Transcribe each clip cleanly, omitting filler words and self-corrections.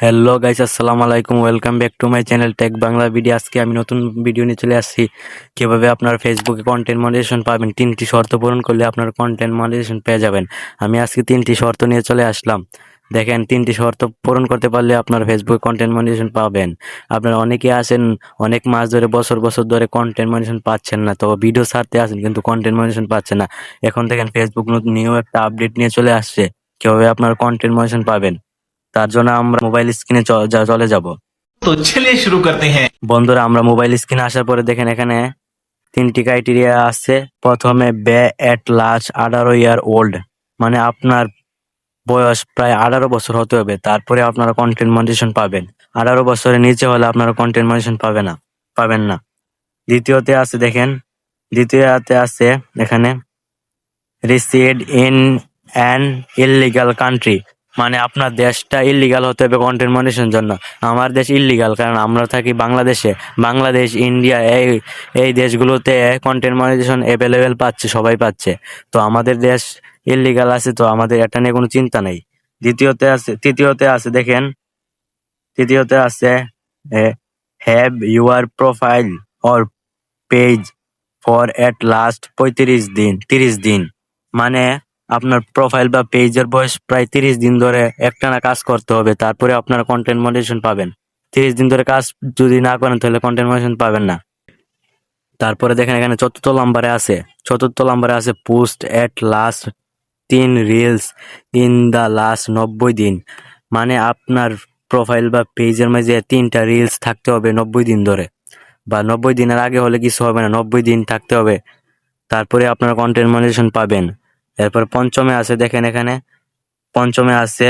Hello guys, আসসালামু আলাইকুম। Welcome back to my channel tech Bangla video. আজকে আমি নতুন ভিডিও নিয়ে চলে আসছি। কিভাবে আপনার ফেসবুকে কন্টেন্ট মনিটাইজেশন পাবেন, 3টি শর্ত পূরণ করলে আপনার কন্টেন্ট মনিটাইজেশন পেয়ে যাবেন। আমি আজকে 3টি শর্ত নিয়ে চলে আসলাম। দেখেন, 3টি শর্ত পূরণ করতে পারলে আপনার ফেসবুক কন্টেন্ট মনিটাইজেশন পাবেন। আপনারা অনেকে আছেন, অনেক মাস ধরে, বছর বছর ধরে কন্টেন্ট মনিটাইজেশন পাচ্ছেন না, তো ভিডিও ছাড়তে আছেন কিন্তু কন্টেন্ট মনিটাইজেশন পাচ্ছেন না। এখন দেখেন, ফেসবুক নিউ একটা আপডেট নিয়ে চলে আসছে কিভাবে আপনার কন্টেন্ট মনিটাইজেশন পাবেন। তার জন্য আমরা মোবাইল স্ক্রিনে চলে যাব। तो चलिए शुरू करते हैं। বন্ধুরা, আমরা মোবাইল স্ক্রিনে আসার পরে দেখেন এখানে 3টি ক্রাইটেরিয়া আছে। প্রথমে বে এট লাস্ট 18 ইয়ার ওল্ড, মানে আপনার বয়স প্রায় 18 বছর হতে হবে, তারপরে আপনারা কন্টেন্ট মনিটাইজেশন পাবেন। 18 বছরের নিচে হলে আপনারা কন্টেন্ট মনিটাইজেশন পাবেন না। দ্বিতীয়তে আছে, দেখেন দ্বিতীয়তে আছে এখানে রিসিড ইন অ্যান ইললিগাল কান্ট্রি, মানে আপনার দেশটা ইললিগাল হতে হবে কন্টেন্ট মনিটাইজেশনের জন্য। আমার দেশ ইললিগাল, কারণ আমরা থাকি বাংলাদেশে। বাংলাদেশ, ইন্ডিয়া, এই এই দেশগুলোতে কন্টেন্ট মনিটাইজেশন অ্যাভেলেবেল পাচ্ছে, সবাই পাচ্ছে। তো আমাদের দেশ ইললিগাল আছে, তো আমাদের এটা নিয়ে কোনো চিন্তা নেই। তৃতীয়তে আছে, দেখেন তৃতীয়তে আছে have your profile or page for at last 30 দিন, মানে আপনার প্রোফাইল বা পেজের বয়স প্রায় 30 দিন ধরে একটানা কাজ করতে হবে, তারপরে আপনারা কন্টেন্ট মনিটাইজেশন পাবেন। 30 দিন ধরে কাজ যদি না করেন তাহলে কন্টেন্ট মনিটাইজেশন পাবেন না। তারপরে দেখেন এখানে চতুর্থ নম্বরে আছে post at last 3 reels in the last 90 দিন, মানে আপনার প্রোফাইল বা পেজের মাঝে 3টা রিলস থাকতে হবে 90 দিন ধরে, বা 90 দিনের আগে হলে কিছু হবে না, 90 দিন থাকতে হবে, তারপরে আপনারা কন্টেন্ট মনিটাইজেশন পাবেন। এরপর পঞ্চমে আছে, দেখেন এখানে পঞ্চমে আছে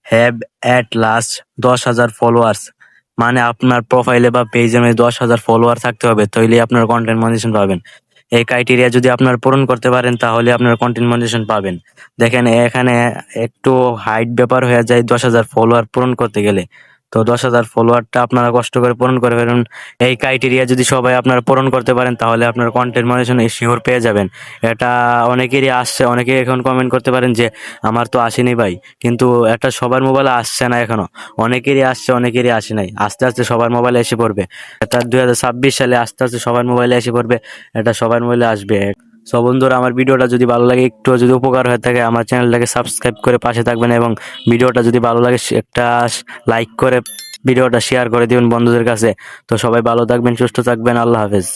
হ্যাভ অ্যাট লাস্ট 10,000 ফলোয়ার্স, মানে আপনার প্রোফাইলে বা পেজে 10,000 ফলোয়ার থাকতে হবে, তাহলে আপনার কন্টেন্ট মনিটাইজেশন পাবেন। এই ক্রাইটেরিয়া যদি আপনার পূরণ করতে পারেন তাহলে আপনার কন্টেন্ট মনিটাইজেশন পাবেন। দেখেন এখানে একটু হাইট ব্যাপার হয়ে যায় 10,000 ফলোয়ার পূরণ করতে গেলে, তো 10,000 ফলোয়ারটা আপনারা কষ্ট করে পূরণ করে ফেলুন। এই ক্রাইটেরিয়া যদি সবাই আপনারা পূরণ করতে পারেন তাহলে আপনার কন্টেন্ট মনিটাইজেশন শিওর পেয়ে যাবেন। এটা অনেকেরই আসছে, অনেকে এখন কমেন্ট করতে পারেন যে আমার তো আসেনি ভাই, কিন্তু এটা সবার মোবাইলে আসছে না এখনো। অনেকেরই আসছে, অনেকেরই আসে নাই, আস্তে আস্তে সবার মোবাইলে এসে পড়বে। এটা 2026 সালে আস্তে আস্তে সবার মোবাইলে এসে পড়বে, এটা সবার মোবাইলে আসবে। সব বন্ধুরা, আমার ভিডিওটা যদি ভালো লাগে, একটু যদি উপকার হয়ে থাকে, আমার চ্যানেলটাকে সাবস্ক্রাইব করে পাশে থাকবেন, এবং ভিডিওটা যদি ভালো লাগে একটা লাইক করে ভিডিওটা শেয়ার করে দিবেন বন্ধুদের কাছে। তো সবাই ভালো থাকবেন, সুস্থ থাকবেন, আল্লাহ হাফেজ।